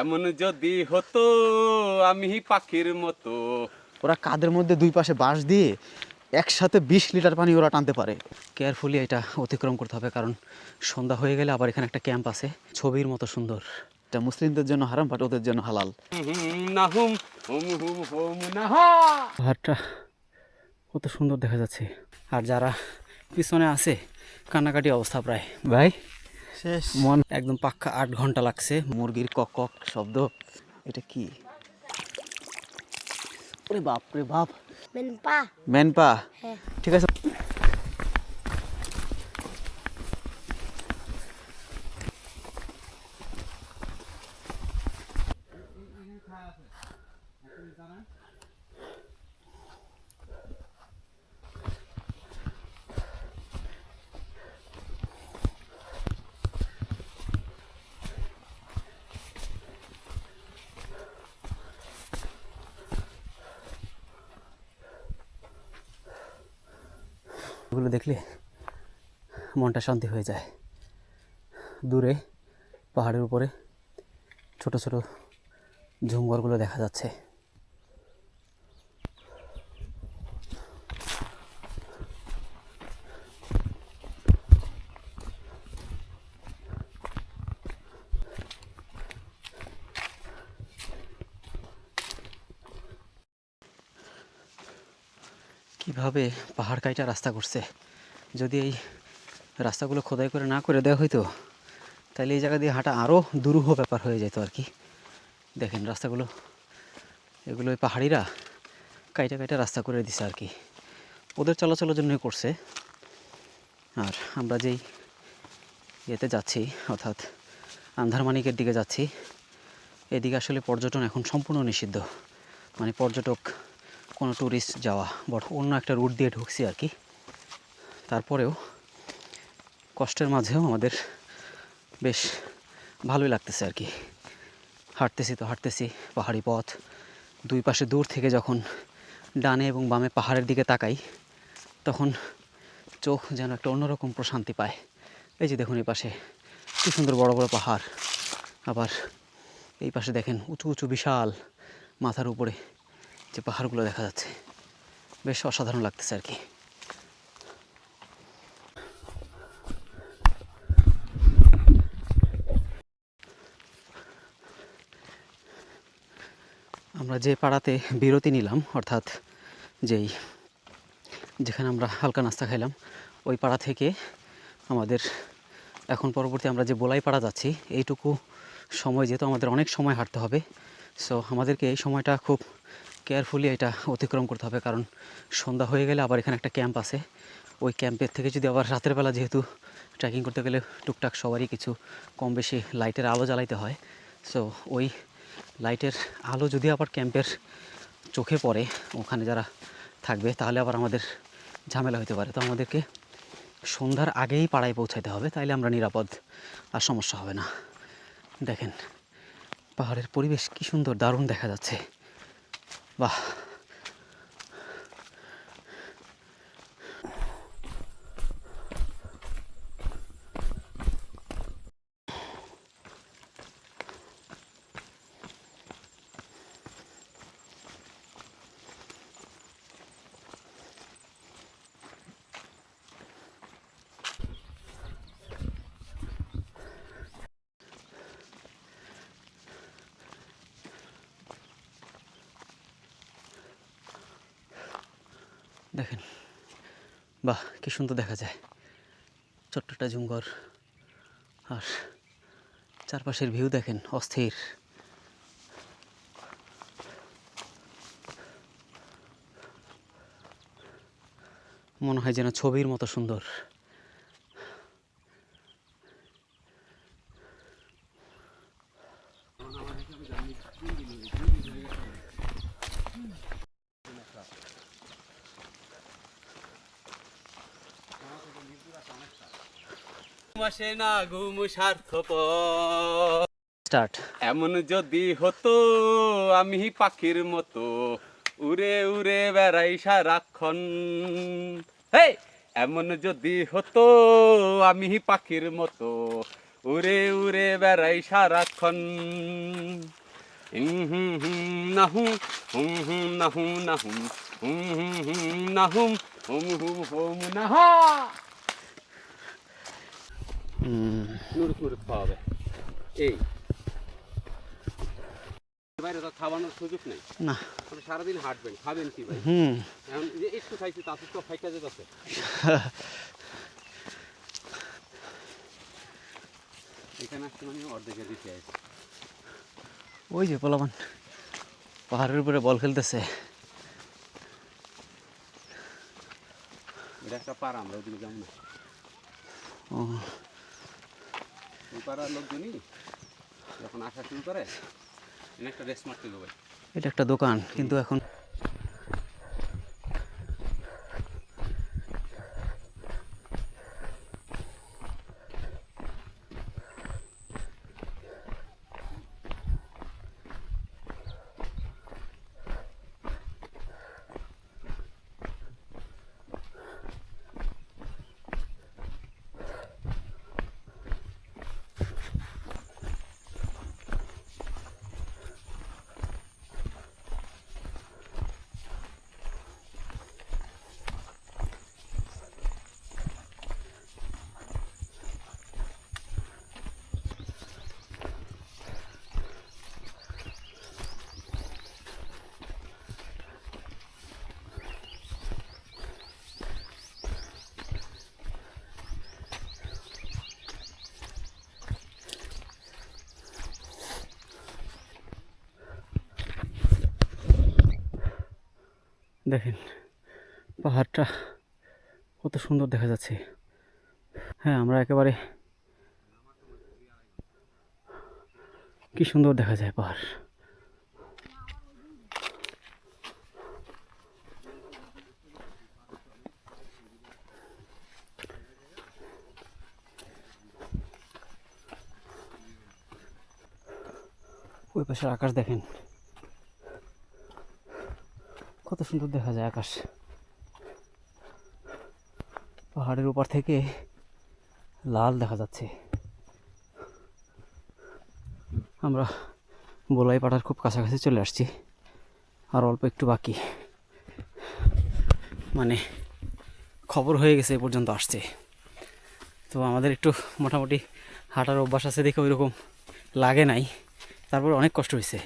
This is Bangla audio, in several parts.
এমন যদি হতো আমি পাখির মতো। ওরা কাদের মধ্যে দুই পাশে বাঁশ দিয়ে একসাথে 20 লিটার পানি ওরা টানতে পারে। কেয়ারফুলি এটা অতিক্রম করতে হবে, কারণ সন্ধ্যা হয়ে গেলে আবার এখানে একটা ক্যাম্প আছে, ছবির মতো সুন্দর। এটা মুসলিমদের জন্য হারাম, বাট ওদের জন্য হালাল। পাহাড়টা কত সুন্দর দেখা যাচ্ছে। আর যারা পিছনে আছে কান্নাকাটি অবস্থা প্রায়। ভাই শেষ। মন একদম পাক্কা 8 ঘন্টা লাগছে। মুরগির কক কক শব্দ। এটা কি? ওরে বাপ রে বাপ, মেনপা। মেনপা। হ্যাঁ। ঠিক আছে। এগুলো দেখলে মনটা শান্তি হয়ে যায়। দূরে পাহাড়ের উপরে ছোট ছোট ঝুমঘরগুলো দেখা যাচ্ছে। কিভাবে পাহাড় কাইটা রাস্তা করছে! যদি এই রাস্তাগুলো খোদাই করে না করে দেওয়া হইতো তাহলে এই জায়গা দিয়ে হাঁটা আরও দুরূহ ব্যাপার হয়ে যেত আর কি। দেখেন রাস্তাগুলো, এগুলো ওই পাহাড়িরা কাইটা কাইটা রাস্তা করে দিছে আর কি, ওদের চলাচলের জন্যই করছে। আর আমরা যেই ইয়েতে যাচ্ছি, অর্থাৎ আন্ধারমানিকের দিকে যাচ্ছি, এদিকে আসলে পর্যটন এখন সম্পূর্ণ নিষিদ্ধ। মানে পর্যটক কোনো ট্যুরিস্ট যাওয়া, বট অন্য একটা রুট দিয়ে ঢুকছি আর কি। তারপরেও কষ্টের মাঝেও আমাদের বেশ ভালোই লাগতেছে আর কি। হাঁটতেছি পাহাড়ি পথ, দুই পাশে দূর থেকে যখন ডানে এবং বামে পাহাড়ের দিকে তাকাই তখন চোখ যেন একটা অন্যরকম প্রশান্তি পায়। এই যে দেখুন এই পাশে কি সুন্দর বড় বড় পাহাড়, আবার এই পাশে দেখেন উঁচু উঁচু বিশাল মাথার উপরে যে পাহাড়গুলো দেখা যাচ্ছে, বেশ অসাধারণ লাগতেছে আর কি। আমরা যে পাড়াতে বিরতি নিলাম, অর্থাৎ যেখানে আমরা হালকা নাস্তা খাইলাম, ওই পাড়া থেকে আমাদের এখন পরবর্তী আমরা যে বোলাই পাড়া যাচ্ছি, এইটুকু সময় যেহেতু আমাদের অনেক সময় হাঁটতে হবে, সো আমাদেরকে এই সময়টা খুব কেয়ারফুলি এটা অতিক্রম করতে হবে, কারণ সন্ধ্যা হয়ে গেলে আবার এখানে একটা ক্যাম্প আছে। ওই ক্যাম্পের থেকে যদি আবার রাতের বেলা, যেহেতু ট্রেকিং করতে গেলে টুকটাক সবারই কিছু কম বেশি লাইটের আলো জ্বালাইতে হয়, সো ওই লাইটের আলো যদি আবার ক্যাম্পের চোখে পড়ে, ওখানে যারা থাকবে, তাহলে আবার আমাদের ঝামেলা হতে পারে। তো আমাদেরকে সন্ধ্যার আগেই পাড়ায় পৌঁছাতে হবে, তাইলে আমরা নিরাপদ, আর সমস্যা হবে না। দেখেন পাহাড়ের পরিবেশ কি সুন্দর, দারুণ দেখা যাচ্ছে। বাহ! দেখেন, বাহ, কি সুন্দর দেখা যায় ছোট্ট একটা জুমঘর, আর চারপাশের ভিউ দেখেন, অস্থির। মনে হয় যেন ছবির মতো সুন্দর। মাসে না ঘুম স্বার্থপর। স্টার্ট। এমন যদি হতো আমি পাখির মতো, উড়ে উড়ে বেড়াই সারাক্ষণ। হেই, এমন যদি হতো আমি পাখির মতো, উড়ে উড়ে বেড়াই সারাক্ষণ নাহুম নাহুম নাহুম নাহুম হুম হুম হুম নাহা নুরুক নুরুক খাওয়াবে এই বাইরে তো খাওয়ানোর সুযোগ নেই না আপনি সারাদিন হাঁটবেন খাবেন কি ভাই এখন যে একটু খাইছি তাতে তো ফাইকা যেতেছে এখানে আসতে মানে অর্ধেকের বেশি আছে ওই যে পোলাপান পাহাড়ের উপরে বল খেলতেছে। এটা একটা পাড়া আমরা ওদিকে যাবো না ও ওই পাড়ার লোকজনই যখন আসা শুরু করে এনে একটা রেস্ট মারতে দেবো এটা একটা দোকান কিন্তু এখন দেখেন পাহাড়টা কত সুন্দর দেখা যাচ্ছে। হ্যাঁ আমরা একেবারে কি সুন্দর দেখা যায় পাহাড়। ওই পাশের আকাশ দেখেন কত সুন্দর দেখা যায় আকাশ। পাহাড়ের উপর থেকে লাল দেখা যাচ্ছে। আমরা বলাই পাড়ার খুব কাছাকাছি চলে আসছি, আর অল্প একটু বাকি, মানে খবর হয়ে গেছে এ পর্যন্ত আসছে। তো আমাদের একটু মোটামুটি হাঁটার অভ্যাস আছে দেখে ওইরকম লাগে নাই, তারপর অনেক কষ্ট হয়েছে।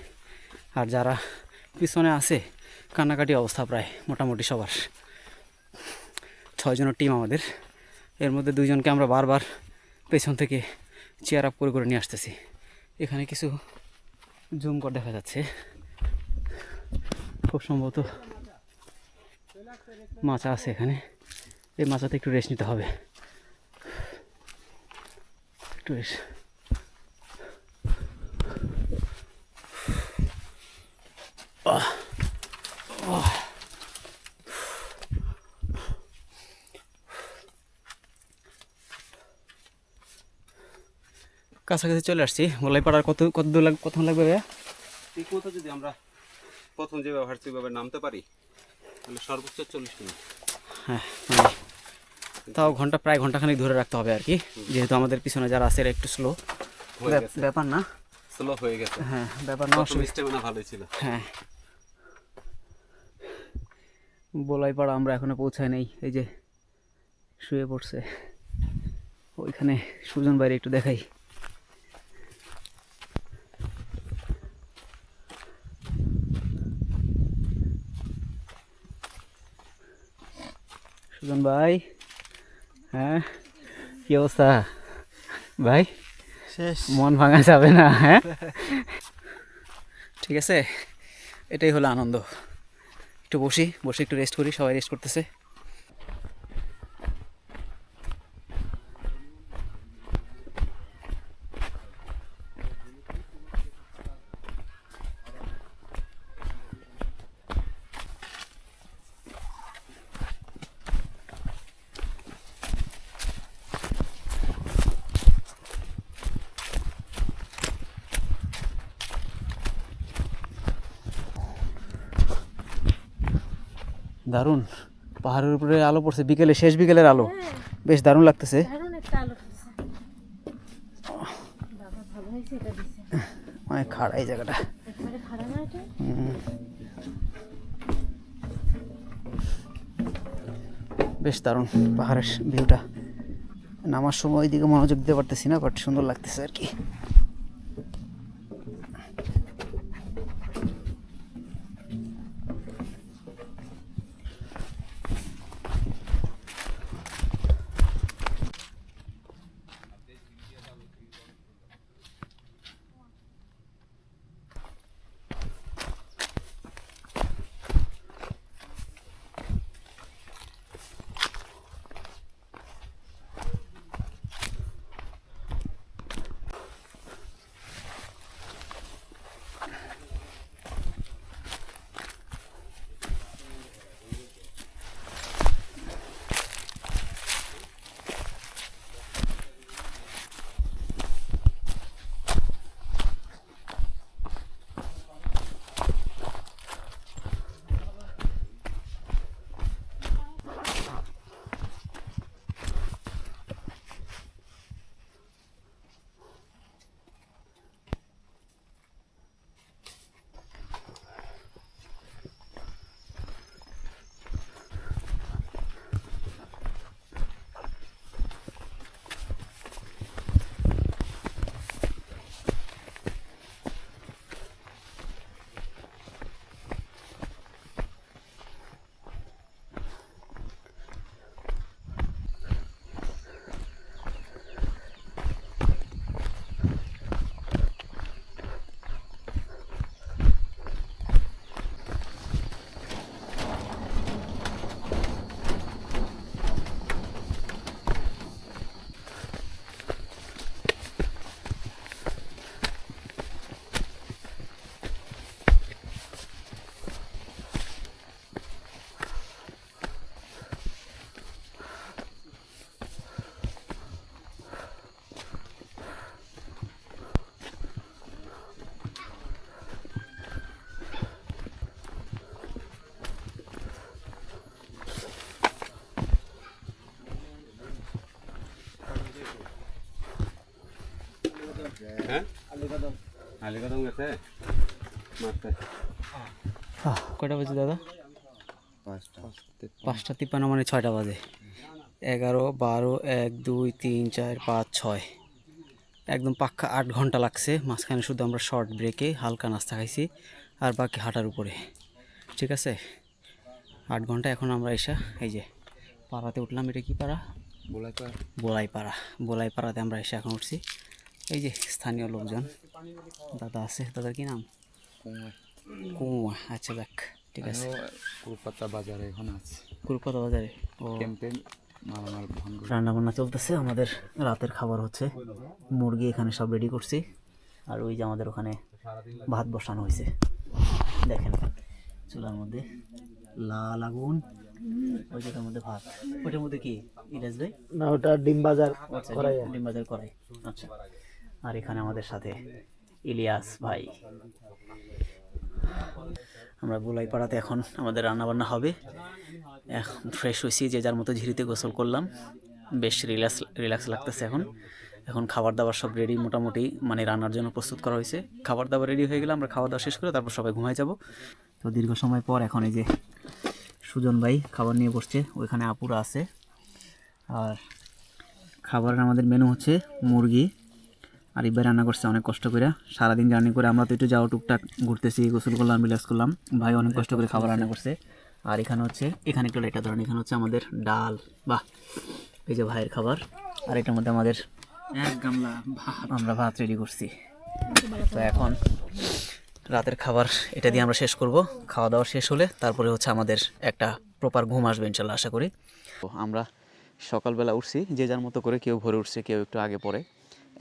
আর যারা পিছনে আছে কান্নাকাটি অবস্থা প্রায় মোটামুটি সবার। 6 জনের টিম আমাদের, এর মধ্যে 2 জনকে আমরা বারবার পেছন থেকে চেয়ার আপ করে করে নিয়ে আসতেছি। এখানে কিছু জুম করে দেখা যাচ্ছে, খুব সম্ভবত মাছা আছে এখানে। এই মাছাতে একটু রেস্ট নিতে হবে, একটু রেস্ট। কাছাকাছি চলে আসছি। গোলাইপাড়ার কত দূর কতক্ষণ লাগবে ভাইয়া? ঠিক মতো যদি আমরা প্রথম যে ব্যবহার সেভাবে নামতে পারি তাহলে সর্বোচ্চ 40 মিনিট। হ্যাঁ মানে তাও প্রায় ঘন্টাখানিক ধরে রাখতে হবে আর কি, যেহেতু আমাদের পিছনে যারা আছে এরা একটু স্লো। ব্যাপার না, স্লো হয়ে গেছে। হ্যাঁ ব্যাপার না, স্টেমিনা ভালোই ছিল। হ্যাঁ বলাইপাড়া আমরা এখনো পৌঁছাই নেই, এই যে শুয়ে পড়ছে ওইখানে। সুজন বাইরে একটু দেখাই। সুজন ভাই, হ্যাঁ কি অবস্থা ভাই? শেষ। মন ভাঙা যাবে না, হ্যাঁ ঠিক আছে, এটাই হলো আনন্দ। একটু বসে একটু রেস্ট করি, সবাই রেস্ট করতেছে। দারুণ, পাহাড়ের উপরে আলো পড়ছে, বিকেলে শেষ বিকেলের আলো, বেশ দারুণ লাগতেছে। দারুণ একটা আলো করছে। অনেক খাড়া এই জায়গাটা। বেশ দারুণ পাহাড়ের ভিউটা। নামার সময় ওইদিকে মনোযোগ দিতে পারতেছি না, বাট সুন্দর লাগতেছে আর কি। হ্যাঁ আলিকদম গেছে মারতে। কয়টা বাজে দাদা? 5:53 মানে 6টা বাজে। 11, 12, 1, 2, 3, 4, 5, 6 একদম পাক্কা 8 ঘন্টা লাগছে। মাঝখানে শুধু আমরা শর্ট ব্রেকে হালকা নাস্তা খাইছি আর বাকি হাঁটার উপরে। ঠিক আছে, 8 ঘন্টা। এখন আমরা এসে এই যে পাড়াতে উঠলাম। এটা কি পাড়া? বোলাইপাড়া। বোলাইপাড়াতে আমরা এসে এখন উঠছি। এই যে স্থানীয় লোকজন দাদা আছে। দাদার কি নাম? কুমুয়া। আচ্ছা যাক, ঠিক আছে। কুরপাতা বাজারে এখন আছে। কুরপাতা বাজারে ও ক্যাম্পেইন মালামাল রান্না বান্না চলতেছে। আমাদের রাতের খাবার হচ্ছে মুরগি, এখানে সব রেডি করছি। আর ওই যে আমাদের ওখানে ভাত বসানো হয়েছে, দেখেন চুলার মধ্যে লাল আগুন, ওই যেটার মধ্যে ভাত। ওইটার মধ্যে কি ইলাস ভাই? না, ওটা ডিম বাজার করাই। ডিম বাজার করাই। আচ্ছা, আর এখানে আমাদের সাথে ইলিয়াস ভাই। আমরা গোলাইপাড়াতে এখন আমাদের রান্নাবান্না হবে। এখন ফ্রেশ হয়েছি, যে যার মতো ঝিরিতে গোসল করলাম। বেশ রিল্যাক্স লাগতেছে এখন। এখন খাবার দাবার সব রেডি মোটামুটি, মানে রান্নার জন্য প্রস্তুত করা হয়েছে। খাবার দাবার রেডি হয়ে গেলে আমরা খাওয়া দাওয়া শেষ করে তারপর সবাই ঘুমায় যাব। তো দীর্ঘ সময় পর এখন এই যে সুজন ভাই খাবার নিয়ে বসছে, ওইখানে আপুরা আছে। আর খাবারের আমাদের মেনু হচ্ছে মুরগি। আর এবার রান্না করছে অনেক কষ্ট করে, সারাদিন জার্নি করে। আমরা তো একটু যাও টুকটাক ঘুরতেছি, গোসল করলাম, রিল্যাক্স করলাম। ভাই অনেক কষ্ট করে খাবার রান্না করছে। আর এখানে হচ্ছে, এখানে একটু লাইটটা ধরেন, এখানে হচ্ছে আমাদের ডাল, বাহ, এই যে ভাইয়ের খাবার। আর এটার মধ্যে আমাদের এক গামলা ভাত, আমরা ভাত রেডি করছি। তো এখন রাতের খাবার এটা দিয়ে আমরা শেষ করব। খাওয়া দাওয়া শেষ হলে তারপরে হচ্ছে আমাদের একটা প্রপার ঘুম আসবে ইনশাল্লাহ, আশা করি। তো আমরা সকালবেলা উঠছি, যে যার মতো করে, কেউ ভোরে উঠছে, কেউ একটু আগে পরে।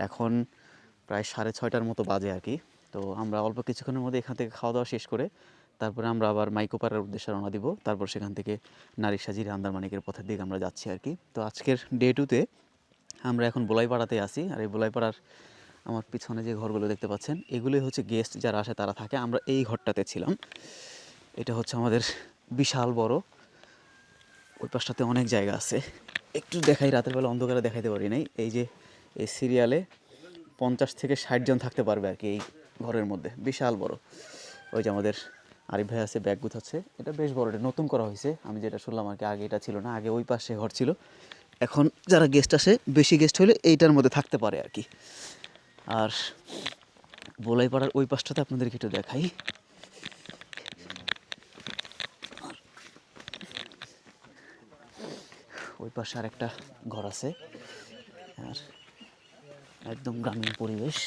এখন প্রায় 6:30টার মতো বাজে আর কি। তো আমরা অল্প কিছুক্ষণের মধ্যে এখান থেকে খাওয়া দাওয়া শেষ করে তারপরে আমরা আবার মাইকোপাড়ার উদ্দেশ্যে রওনা দিব। তারপর সেখান থেকে নারী সাজির আন্দারমানিকের পথের দিকে আমরা যাচ্ছি আর কি। তো আজকের ডে 2তে আমরা এখন বোলাইপাড়াতে আসি। আর এই বোলাইপাড়ার আমার পিছনে যে ঘরগুলো দেখতে পাচ্ছেন, এগুলোই হচ্ছে গেস্ট যারা আসে তারা থাকে। আমরা এই ঘরটাতে ছিলাম। এটা হচ্ছে আমাদের বিশাল বড়, ওই পাশটাতে অনেক জায়গা আছে। একটু দেখাই, রাতের বেলা অন্ধকারে দেখাইতে পারি নাই। এই যে এই সিরিয়ালে 50 থেকে 60 জন থাকতে পারবে আর কি এই ঘরের মধ্যে, বিশাল বড়। ওই যে আমাদের আরিফ ভাই আছে, ব্যাগ গুছাচ্ছে। এটা বেশ বড়, এটা নতুন করা হয়েছে, আমি যেটা শুনলাম আর কি। আগে এটা ছিল না, আগে ওই পাশে ঘর ছিল। এখন যারা গেস্ট আসে, বেশি গেস্ট হলে এইটার মধ্যে থাকতে পারে আর কি। আর বলাইপাড়ার ওই পাশটাতে আপনাদেরকে একটু দেখাই। ওই পাশে আর একটা ঘর আছে, আর একদম গ্রামীণ পরিবেশ।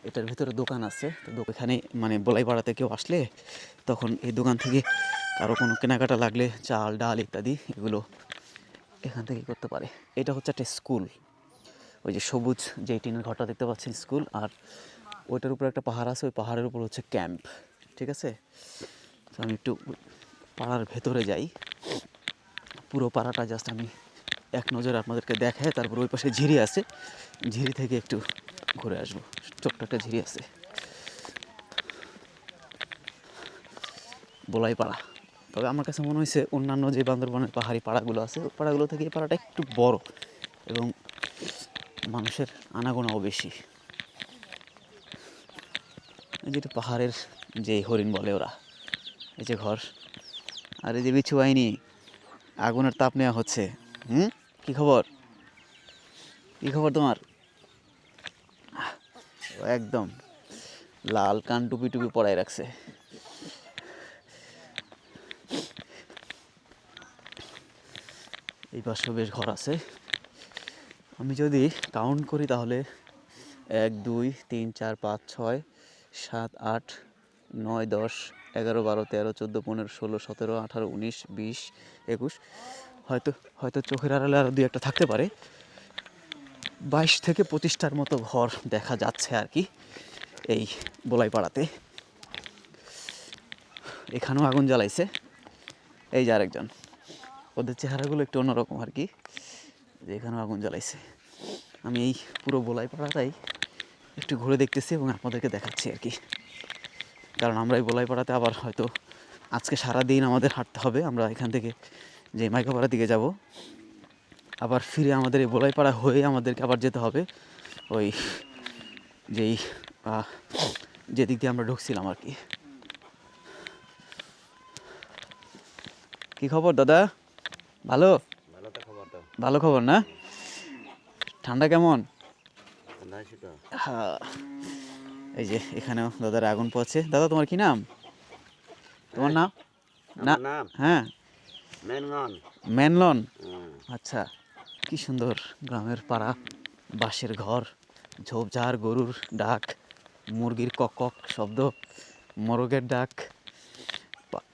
এটার ভিতরে দোকান আছে, তো এখানে মানে বলাইপাড়াতে কেউ আসলে তখন এই দোকান থেকে কারো কোনো কেনাকাটা লাগলে চাল ডাল ইত্যাদি এগুলো এখান থেকে করতে পারে। এটা হচ্ছে একটা স্কুল, ওই যে সবুজ যে টিনের ঘরটা দেখতে পাচ্ছেন স্কুল, আর ওইটার উপর একটা পাহাড় আছে, ওই পাহাড়ের উপর হচ্ছে ক্যাম্প। ঠিক আছে, তো আমি একটু পাড়ার ভেতরে যাই। পুরো পাড়াটা জাস্ট আমি এক নজরে আপনাদেরকে দেখাই, তারপর ওই পাশে ঝিরি আছে, ঝিরি থেকে একটু ঘুরে আসবো। ছোট্ট একটা ঝিরি আছে, বলাইপাড়া। তবে আমার কাছে মনে হয়েছে অন্যান্য যে বান্দরবানের পাহাড়ি পাড়াগুলো আছে, ওই পাড়াগুলো থেকে এই পাড়াটা একটু বড় এবং মানুষের আনাগোনাও বেশি। এই যেটা পাহাড়ের যে হরিণ বলে ওরা, এই যে ঘর। আর এই যে বিচ্ছু বাহিনী, আগুনের তাপ নেওয়া হচ্ছে। কি খবর, কি খবর তোমার? ও একদম লাল কান টুপি টুপি পরাই রাখছে। এই পাশেও বেশ ঘর আছে। আমি যদি কাউন্ট করি তাহলে 1 2 3 4 5 6 7 8 9 10 11 12 13 14 15 16 17 18 19 20 21, হয়তো চোখের আড়ালে আরও 2-1টা থাকতে পারে। 22 থেকে 25টার মতো ঘর দেখা যাচ্ছে আর কি এই বলাইপাড়াতে। এখানেও আগুন জ্বালাইছে, এই যে আরেকজন। ওদের চেহারাগুলো একটু অন্যরকম আর কি, যে এখানেও আগুন জ্বালাইছে। আমি এই পুরো বলাইপাড়াটাই একটু ঘুরে দেখতেছি এবং আপনাদেরকে দেখাচ্ছি আর কি। কারণ আমরা এই বলাইপাড়াতে আবার হয়তো আজকে সারা দিন আমাদের হাঁটতে হবে। আমরা এখান থেকে যে মাইকাপাড়ার দিকে যাব, আবার ফিরে আমাদের এই বলাইপাড়া হয়ে আমাদেরকে আবার যেতে হবে ওই যেদিক দিয়ে আমরা ঢুকছিলাম আর কি। কি খবর দাদা? ভালো? ভালো খবর না? ঠান্ডা কেমন? হ্যাঁ, এই যে এখানেও দাদার আগুন পোয়াচ্ছে। দাদা তোমার কি নাম? তোমার নাম? না, হ্যাঁ, মেনলন। আচ্ছা, কি সুন্দর গ্রামের পাড়া, বাঁশের ঘর, ঝোপঝাড়, গরুর ডাক, মুরগির কক কক শব্দ, মোরগের ডাক,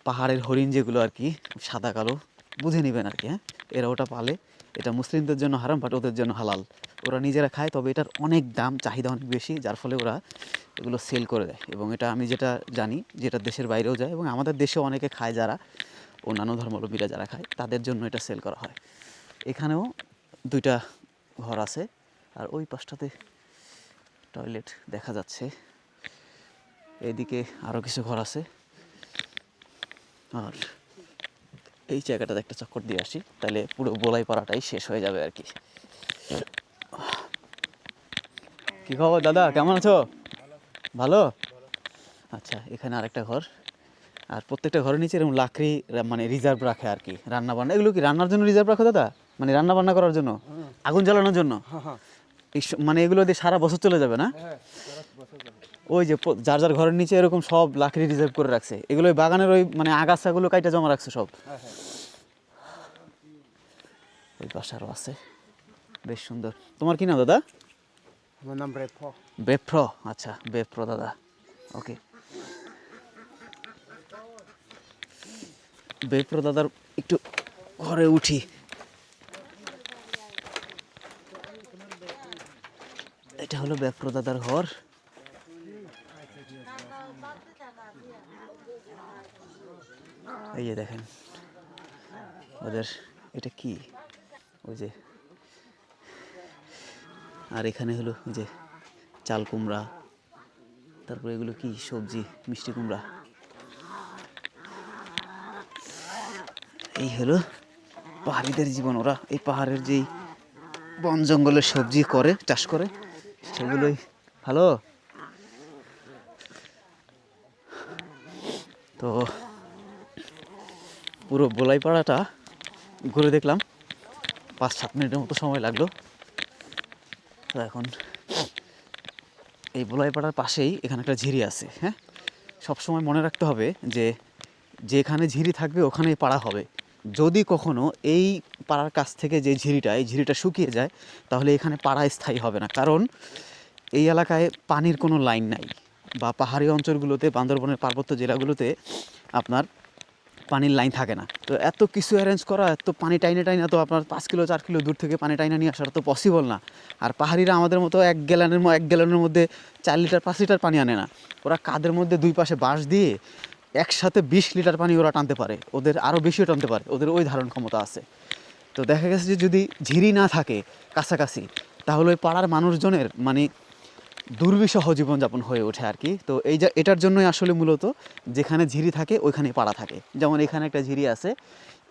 পাহাড়ের হরিণ যেগুলো আর কি সাদা কালো, বুঝে নেবেন আর কি। হ্যাঁ, এরা ওটা পালে। এটা মুসলিমদের জন্য হারাম, বাট ওদের জন্য হালাল। ওরা নিজেরা খায়, তবে এটার অনেক দাম, চাহিদা অনেক বেশি, যার ফলে ওরা এগুলো সেল করে দেয়। এবং এটা আমি যেটা জানি, যেটা দেশের বাইরেও যায় এবং আমাদের দেশেও অনেকে খায়, যারা অন্যান্য ধর্মাবলম্বীরা যারা খায় তাদের জন্য এটা সেল করা হয়। এখানেও 2টা ঘর আছে, আর ওই পাশটাতে টয়লেট দেখা যাচ্ছে। এদিকে আরও কিছু ঘর আছে। আর এই জায়গাটাতে একটা চক্কর দিয়ে আসি, তাহলে পুরো বলাইপাড়াটাই শেষ হয়ে যাবে আর কি। কি খবর দাদা, কেমন আছো? ভালো? আচ্ছা, এখানে আরেকটা ঘর। আর প্রত্যেকটা ঘরের নিচে এরকম লাকড়ি মানে রিজার্ভ রাখে আর কি, রান্না বান্না। এগুলো কি রান্নার জন্য রিজার্ভ রাখো দাদা? মানে রান্না বান্না করার জন্য, আগুন জ্বালানোর জন্য? মানে এগুলো দিয়ে সারা বছর চলে যাবে না? ওই যে যার যার ঘরের নিচে এরকম সব লাকড়ি রিজার্ভ করে রাখছে। এগুলো ওই বাগানের ওই মানে আগাছাগুলো কাইটা জমা রাখছে সব। ওই পাশে আরও আছে, বেশ সুন্দর। তোমার কি নাম দাদা? আমার নাম ব্রেফ। বেপ্র, আচ্ছা বেপ্র দাদা, ওকে। বেপ্র দাদার একটু ঘরে উঠি। এটা হলো বেপ্র দাদার ঘর। এই যে দেখেন ওদের, এটা কি ওই যে, আর এখানে হলো ওই যে চাল কুমড়া, তারপরে এগুলো কি সবজি, মিষ্টি কুমড়া। এই হলো পাহাড়িদের জীবন। ওরা এই পাহাড়ের যেই বন জঙ্গলের সবজি করে, চাষ করে, সেগুলোই হ্যালো। তো পুরো বোলাইপাড়াটা ঘুরে দেখলাম, 5-7 মিনিটের মতো সময় লাগলো। তো এখন এই বোলাইপাড়ার পাশেই এখানে একটা ঝিরি আছে। হ্যাঁ, সবসময় মনে রাখতে হবে যে যেখানে ঝিরি থাকবে ওখানেই পাড়া হবে। যদি কখনো এই পাড়ার কাছ থেকে যে ঝিরিটা, এই ঝিরিটা শুকিয়ে যায়, তাহলে এখানে পাড়া স্থায়ী হবে না। কারণ এই এলাকায় পানির কোনো লাইন নাই, বা পাহাড়ি অঞ্চলগুলোতে, বান্দরবনের পার্বত্য জেলাগুলোতে আপনার পানির লাইন থাকে না। তো এত কিছু অ্যারেঞ্জ করা, এত পানি টাইনে টাইনা তো আপনার 5 কিলো 4 কিলো দূর থেকে পানি টাইনা নিয়ে আসাটা তো পসিবল না। আর পাহাড়িরা আমাদের মতো এক গ্যালনের মধ্যে 4 লিটার 5 লিটার পানি আনে না। ওরা কাদের মধ্যে দুই পাশে বাঁশ দিয়ে একসাথে 20 লিটার পানি ওরা টানতে পারে, ওদের আরও বেশিও টানতে পারে, ওদের ওই ধারণ ক্ষমতা আছে। তো দেখা গেছে যে যদি ঝিরি না থাকে কাছাকাছি, তাহলে ওই পাড়ার মানুষজনের মানে দুর্বিষহ জীবনযাপন হয়ে ওঠে আর কি। তো এটার জন্যই আসলে মূলত যেখানে ঝিরি থাকে ওইখানে পাড়া থাকে। যেমন এখানে একটা ঝিরি আছে,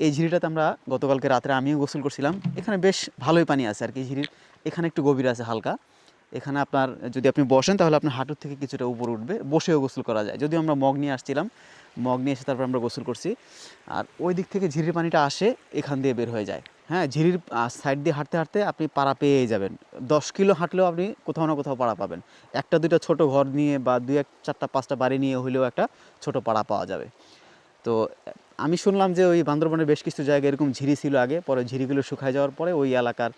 এই ঝিরিটাতে আমরা গতকালকে রাত্রে আমিও গোসল করছিলাম। এখানে বেশ ভালোই পানি আছে আর কি ঝিরির, এখানে একটু গভীর আছে হালকা। এখানে আপনার যদি আপনি বসেন তাহলে আপনার হাঁটুর থেকে কিছুটা উপর উঠবে, বসেও গোসল করা যায়। যদিও আমরা মগ নিয়ে আসছিলাম, মগ নিয়ে এসে তারপর আমরা গোসল করছি। আর ওই দিক থেকে ঝিরির পানিটা আসে, এখান দিয়ে বের হয়ে যায়। হ্যাঁ, ঝিরির সাইড দিয়ে হাঁটতে হাঁটতে আপনি পাড়া পেয়ে যাবেন। 10 কিলো হাঁটলেও আপনি কোথাও না কোথাও পাড়া পাবেন। একটা দুইটা ছোট ঘর নিয়ে বা 2-4-5টা বাড়ি নিয়ে হলেও একটা ছোট পাড়া পাওয়া যাবে। তো আমি শুনলাম যে ওই বান্দরবনের বেশ কিছু জায়গায় এরকম ঝিরি ছিল আগে, পরে ঝিরিগুলো শুকায় যাওয়ার পরে ওই এলাকার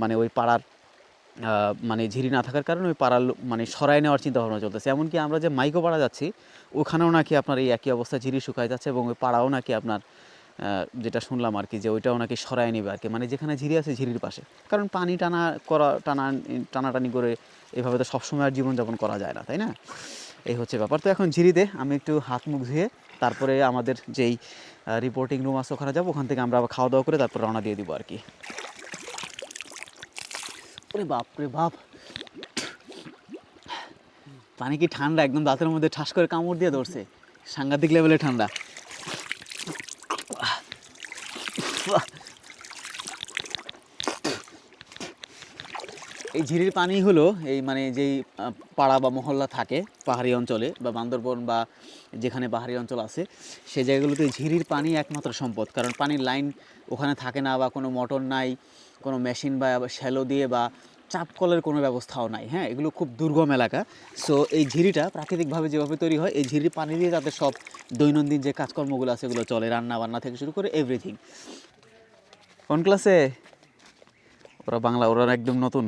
মানে ওই পাড়ার মানে ঝিরি না থাকার কারণে ওই পাড়ার মানে সরায় নেওয়ার চিন্তা ভাবনা চলতেছে। এমনকি আমরা যে মাইকো পাড়া যাচ্ছি ওখানেও নাকি আপনার এই একই অবস্থা, ঝিরি শুকায় যাচ্ছে এবং ওই পাড়াও নাকি আপনার যেটা শুনলাম আর কি, যে ওইটাও নাকি সরায় নেবে আর কি, মানে যেখানে ঝিরি আছে ঝিরির পাশে। কারণ পানি টানাটানি করে এভাবে তো সবসময় আর জীবনযাপন করা যায় না, তাই না? এই হচ্ছে ব্যাপার। তো এখন ঝিরিতে আমি একটু হাত মুখ ধুয়ে তারপরে আমাদের যেই রিপোর্টিং রুম আছে ওখানে যাবো, ওখান থেকে আমরা আবার খাওয়া দাওয়া করে তারপর রওনা দিয়ে দিব আর কি। ওরে বাপ রে বাপ, পানি কি ঠান্ডা, একদম দাঁতের মধ্যে ঠাস করে কামড় দিয়ে ধরছে, সাংঘাতিক লেভেলে ঠান্ডা। এই ঝিরির পানি হলো এই মানে যেই পাড়া বা মহল্লা থাকে পাহাড়ি অঞ্চলে বা বান্দরবন বা যেখানে পাহাড়ি অঞ্চল আছে সেই জায়গাগুলোতে ঝিরির পানি একমাত্র সম্পদ। কারণ পানির লাইন ওখানে থাকে না, বা কোনো মোটর নাই, কোনো মেশিন বা শ্যালো দিয়ে বা চাপ কলের কোনো ব্যবস্থাও নাই। হ্যাঁ, এগুলো খুব দুর্গম এলাকা। সো এই ঝিরিটা প্রাকৃতিকভাবে যেভাবে তৈরি হয়, এই ঝিরির পানি দিয়ে তাদের সব দৈনন্দিন যে কাজকর্মগুলো আছে এগুলো চলে, রান্না বান্না থেকে শুরু করে এভরিথিং। কোন ক্লাসে? ওরা বাংলা, ওরা একদম নতুন।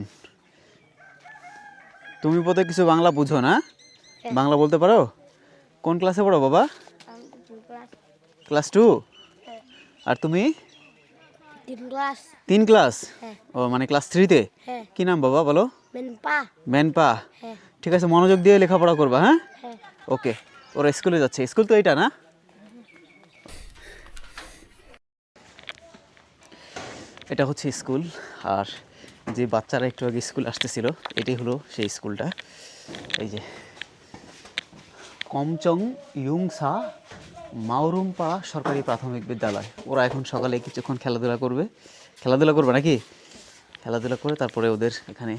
তুমি বোধহয় কিছু বাংলা বুঝো না, বাংলা বলতে পারো? কোন ক্লাসে পড়ো বাবা? ক্লাস 2। আর তুমি? 3 ক্লাস। ও মানে ক্লাস 3-তে। কি নাম বাবা বলো? মেনপা। ঠিক আছে, মনোযোগ দিয়ে লেখাপড়া করবা। হ্যাঁ, ওকে। ওরা স্কুলে যাচ্ছে, স্কুল তো এইটা না? এটা হচ্ছে স্কুল। আর যে বাচ্চারা একটু আগে স্কুল আসতেছিল এটাই হলো সেই স্কুলটা। এই যে কমচং ইউংসা মাওরুমপাড়া সরকারি প্রাথমিক বিদ্যালয়। ওরা এখন সকালে কিছুক্ষণ খেলাধুলা করবে নাকি? খেলাধুলা করে তারপরে ওদের এখানে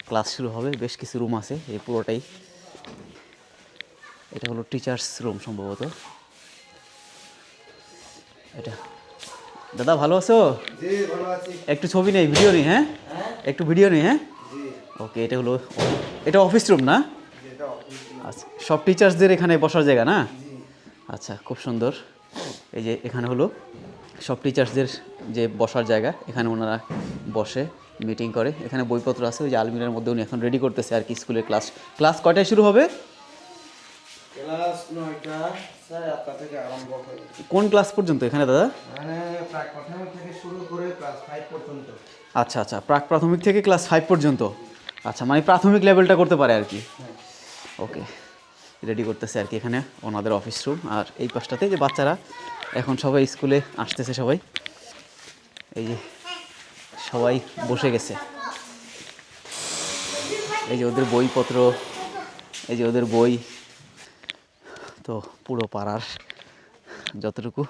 ক্লাস শুরু হবে। বেশ কিছু রুম আছে এই পুরোটাই। এটা হলো টিচার্স রুম সম্ভবত। এটা দাদা ভালো আছো? জি ভালো আছি। একটু ছবি নেই, ভিডিও নেই। হ্যাঁ, একটু ভিডিও নেই। হ্যাঁ, ওকে। এটা হলো, এটা অফিস রুম না? আচ্ছা, সব টিচার্সদের এখানে বসার জায়গা না? আচ্ছা, খুব সুন্দর। এই যে এখানে হলো সব টিচার্সদের যে বসার জায়গা, এখানে ওনারা বসে মিটিং করে। এখানে বইপত্র আছে, ওই যে আলমিরার মধ্যে উনি এখন রেডি করতেছে আর কি স্কুলের ক্লাস কয়টায় শুরু হবে? ক্লাস 9টা 8:30 থেকে আরম্ভ হয়। কোন ক্লাস পর্যন্ত এখানে দাদা? মানে প্রাক প্রাথমিক থেকে শুরু করে ক্লাস 5 পর্যন্ত। আচ্ছা আচ্ছা, প্রাক প্রাথমিক থেকে ক্লাস 5 পর্যন্ত। আচ্ছা, মানে প্রাথমিক লেভেলটা করতে পারে আর কি। ওকে, রেডি করতেছে আর কি এখানে ওনাদের অফিস রুম। আর এই পাশটাতে যে বাচ্চারা এখন সবাই স্কুলে আসতেছে, সবাই এই যে সবাই বসে গেছে। এই যে ওদের বইপত্র, এই যে ওদের বই। তো পুরো পাড়ার যতটুকু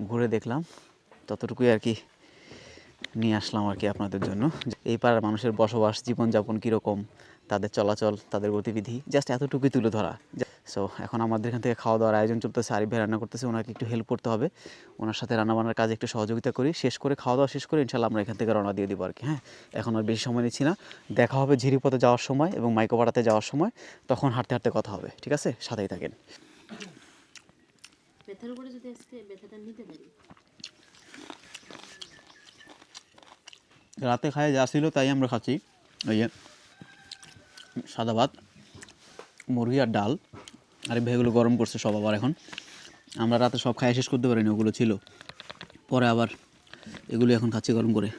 ঘুরে দেখলাম ততটুকুই আর কি নিয়ে আসলাম আর কি আপনাদের জন্য। এই পাড়ার মানুষের বসবাস, জীবনযাপন কীরকম, তাদের চলাচল, তাদের গতিবিধি, জাস্ট এতটুকুই তুলে ধরা। সো এখন আমাদের এখান থেকে খাওয়া দাওয়ার আয়োজন চলতেছে, আরিফ ভাই রান্না করতেছে, ওনাকে একটু হেল্প করতে হবে, ওনার সাথে রান্নাবান্নার কাজে একটু সহযোগিতা করি। শেষ করে খাওয়া দাওয়া শেষ করে ইনশাল্লাহ আমরা এখান থেকে রওনা দিয়ে দিব আর কি। হ্যাঁ, এখন আর বেশি সময় নিচ্ছি না, দেখা হবে ঝিরিপথে যাওয়ার সময় এবং মাইকোপাড়াতে যাওয়ার সময়, তখন হাঁটতে হাঁটতে কথা হবে। ঠিক আছে, সাথেই থাকেন। ব্যথার উপরে যদি আজকে ব্যথাটা নিতে পারি। রাতে খায় যা ছিল তাই আমরা খাচ্ছি। ওই যে সাদা ভাত, মুরগি আর ডাল, আর এই ভাইগুলো গরম করছে সব আবার। এখন আমরা রাতে সব খাই শেষ করতে পারিনি, ওগুলো ছিল, পরে আবার এগুলো এখন খাচ্ছি গরম করে।